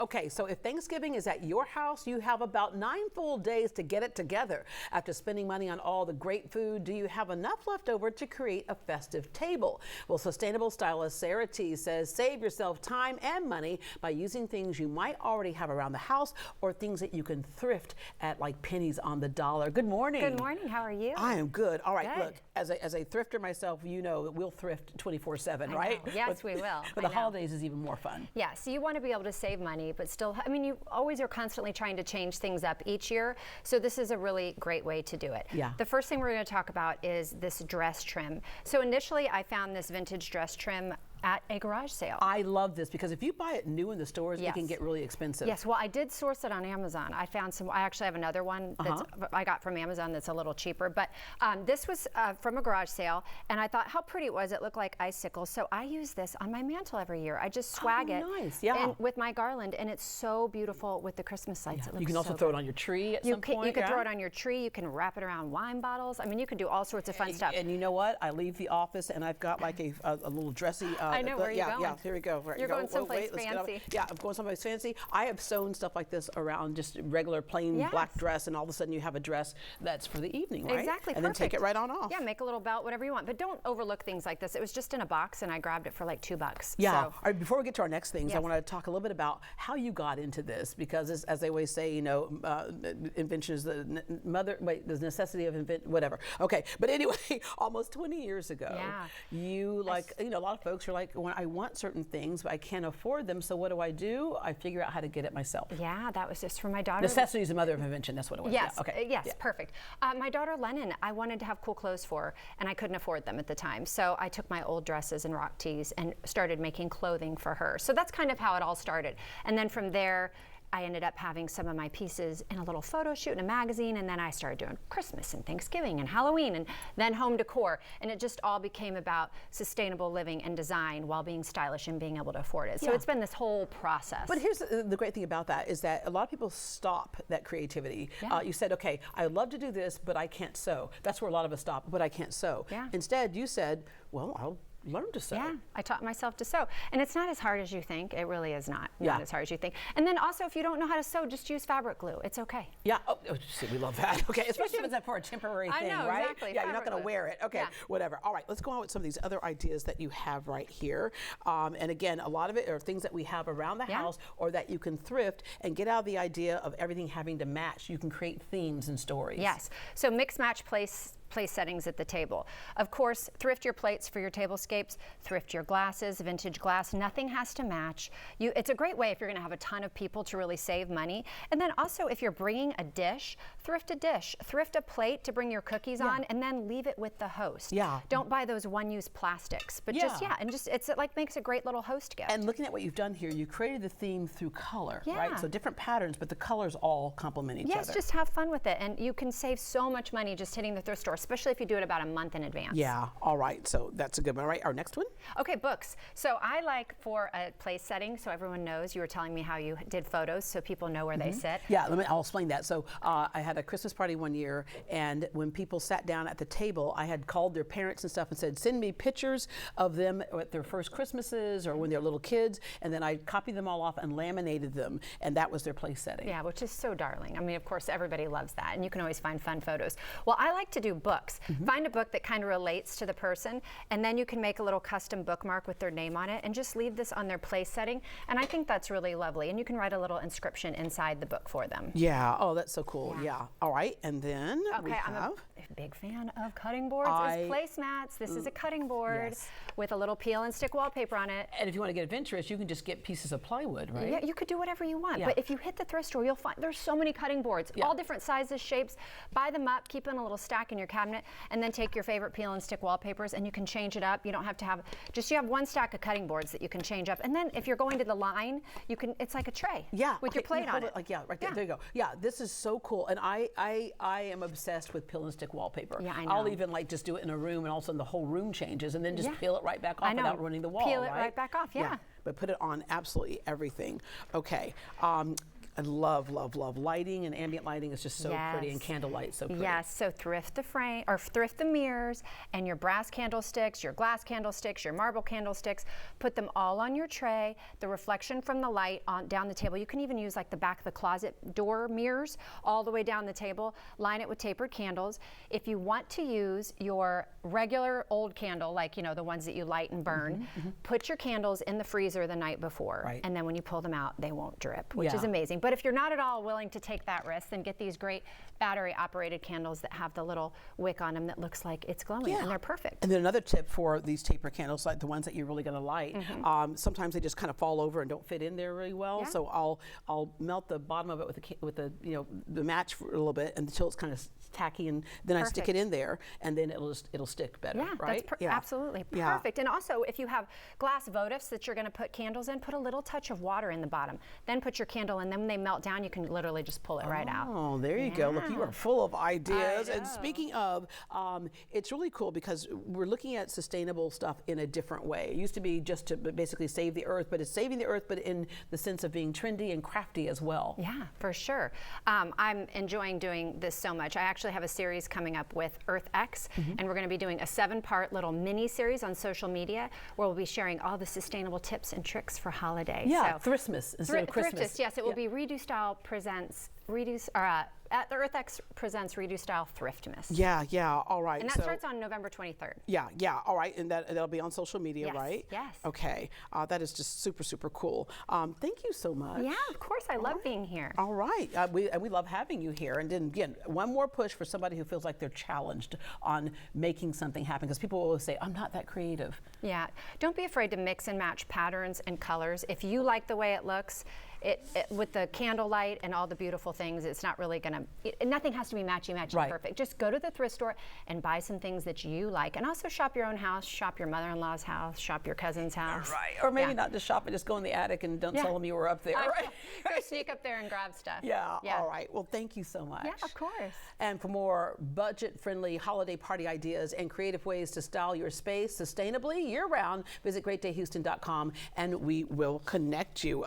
Okay, so if Thanksgiving is at your house, you have about 9 full days to get it together. After spending money on all the great food, do you have enough left over to create a festive table? Well, sustainable stylist Sarah T says save yourself time and money by using things you might already have around the house or things that you can thrift at like pennies on the dollar. Good morning. Good morning. How are you? I am good. All right, Good. look, as a thrifter myself, you know that we'll thrift 24/7, right? Yes, we will. But the holidays is even more fun. Yeah, so you want to be able to save money, but still, I mean, you always are constantly trying to change things up each year. So this is a really great way to do it. Yeah. The first thing we're going to talk about is this dress trim. So initially I found this vintage dress trim at a garage sale. I love this because if you buy it new in the stores, Yes. it can get really expensive. Yes, well, I did source it on Amazon. I found some, I actually have another one that's I got from Amazon that's a little cheaper, but this was from a garage sale, and I thought how pretty it was. It looked like icicles, so I use this on my mantle every year. I just swag it nice. Yeah. and with my garland, and it's so beautiful with the Christmas lights. It looks You can also so throw good. it on your tree at some point. You can throw it on your tree. You can wrap it around wine bottles. I mean, you can do all sorts of fun stuff. And you know what? I leave the office and I've got like a little dressy. I know, where you're going. Yeah, here we go. You're going someplace fancy. Yeah, I'm going someplace fancy. I have sewn stuff like this around just regular plain Yes. black dress, and all of a sudden you have a dress that's for the evening, right? Exactly, And then take it right on off. Yeah, make a little belt, whatever you want. But don't overlook things like this. It was just in a box, and I grabbed it for like $2. Yeah. So, All right, before we get to our next things, I Yes. want to talk a little bit about how you got into this, because as they always say, you know, invention is the the necessity of whatever. Okay, but anyway, almost 20 years ago, Yeah. you you know, a lot of folks are like, when I want certain things, but I can't afford them, so what do? I figure out how to get it myself. yeah, that was just for my daughter. Necessity is the mother of invention. That's what it was. Yes. Yeah. Okay. Yes. Yeah. Perfect. My daughter Lennon, I wanted to have cool clothes for her, and I couldn't afford them at the time. So I took my old dresses and rock tees and started making clothing for her. So that's kind of how it all started. And then from there, I ended up having some of my pieces in a little photo shoot in a magazine, and then I started doing Christmas and Thanksgiving and Halloween, and then home decor. And it just all became about sustainable living and design while being stylish and being able to afford it. So Yeah. it's been this whole process. But here's the great thing about that is that a lot of people stop that creativity. Yeah. You said, okay, I love to do this, but I can't sew. That's where a lot of us stop, but I can't sew. Yeah. Instead, you said, well, I'll learn to sew. Yeah, I taught myself to sew. And it's not as hard as you think. It really is not Yeah. as hard as you think. And then also, if you don't know how to sew, just use fabric glue. It's okay. Yeah, see, we love that. Okay, especially if it's for a temporary I thing, know, right? exactly. Yeah, you're not Fabric going to glue. wear it. Okay, Yeah. whatever. All right, let's go on with some of these other ideas that you have right here. And again, a lot of it are things that we have around the Yeah. house or that you can thrift and get out of the idea of everything having to match. You can create themes and stories. Yes. So mix match place settings at the table. Of course, thrift your plates for your tablescapes, thrift your glasses, vintage glass. Nothing has to match. It's a great way if you're going to have a ton of people to really save money. And then also, if you're bringing a dish, thrift a dish. Thrift a plate to bring your cookies on, and then leave it with the host. Yeah. Don't buy those one-use plastics, but it's like makes a great little host gift. And looking at what you've done here, you created the theme through color, Yeah. right? So different patterns, but the colors all complement each Yes, other. just have fun with it, and you can save so much money just hitting the thrift store, especially if you do it about a month in advance. Yeah, all right, so that's a good one. All right, our next one? Okay, books. So I like for a place setting, so everyone knows. You were telling me how you did photos, so people know where they sit. Yeah, I'll explain that. So I had a Christmas party one year, and when people sat down at the table, I had called their parents and stuff and said, send me pictures of them at their first Christmases or when they're little kids, and then I copied them all off and laminated them, and that was their place setting. Yeah, which is so darling. I mean, of course, everybody loves that, and you can always find fun photos. Well, I like to do books. Find a book that kind of relates to the person, and then you can make a little custom bookmark with their name on it, and just leave this on their place setting, and I think that's really lovely. And you can write a little inscription inside the book for them. Yeah, oh, that's so cool. Yeah. All right, and then we I'm have... a big fan of cutting boards. As placemats. This is a cutting board with a little peel and stick wallpaper on it. And if you want to get adventurous, you can just get pieces of plywood, right? Yeah, you could do whatever you want. Yeah. But if you hit the thrift store, you'll find there's so many cutting boards, all different sizes, shapes. Buy them up, keep them in a little stack in your cabinet, and then take your favorite peel and stick wallpapers, and you can change it up. You don't have to have you have one stack of cutting boards that you can change up. And then if you're going to the line, you can. It's like a tray. Yeah, with your plate on it. Like right there. There you go. Yeah, this is so cool, and I am obsessed with peel and stick wallpaper. Yeah, I know. I'll even like just do it in a room, and all of a sudden the whole room changes, and then just Yeah. peel it right back off I know. without ruining the wall. Peel it right back off. Yeah. But put it on absolutely everything. Okay. I love, love, love lighting, and ambient lighting is just so pretty, and candlelight so pretty. Yes, so thrift the frame, or thrift the mirrors, and your brass candlesticks, your glass candlesticks, your marble candlesticks. Put them all on your tray. The reflection from the light on down the table. You can even use like the back of the closet door mirrors all the way down the table. Line it with tapered candles. If you want to use your regular old candle, like the ones that you light and burn, put your candles in the freezer the night before, and then when you pull them out, they won't drip, which is amazing. But if you're not at all willing to take that risk, then get these great battery-operated candles that have the little wick on them that looks like it's glowing, and they're perfect. And then another tip for these taper candles, like the ones that you're really going to light, sometimes they just kind of fall over and don't fit in there really well. So I'll melt the bottom of it with the match for a little bit until it's kind of tacky, and then I stick it in there, and then it'll stick better. Right? That's absolutely perfect. And also, if you have glass votives that you're going to put candles in, put a little touch of water in the bottom. Then put your candle in. Then when they melt down, you can literally just pull it right out. Oh, there you go. Look, you are full of ideas. And speaking of, it's really cool because we're looking at sustainable stuff in a different way. It used to be just to basically save the earth, but it's saving the earth, but in the sense of being trendy and crafty as well. Yeah, for sure. I'm enjoying doing this so much. I actually have a series coming up with EarthX, and we're going to be doing a 7-part little mini series on social media where we'll be sharing all the sustainable tips and tricks for holidays. Yeah, so, Thriftmas instead of Christmas. Thriftmas, yes. It will be Redo Style presents at the EarthX presents Redo Style Thriftmas. Yeah, all right. And that starts on November 23rd. Yeah, all right, and that'll be on social media, right? Yes. Okay, that is just super, super cool. Thank you so much. Yeah, of course, I love being here. All right, we love having you here. And then again, one more push for somebody who feels like they're challenged on making something happen, because people always say, I'm not that creative. Yeah, don't be afraid to mix and match patterns and colors. If you like the way it looks, with the candlelight and all the beautiful things, it's not really gonna, nothing has to be matchy perfect. Just go to the thrift store and buy some things that you like, and also shop your own house, shop your mother-in-law's house, shop your cousin's house. Right, or maybe not just shop it, just go in the attic and don't tell them you were up there. Right? Go sneak up there and grab stuff. Yeah, all right. Well, thank you so much. Yeah, of course. And for more budget-friendly holiday party ideas and creative ways to style your space sustainably year-round, visit greatdayhouston.com and we will connect you.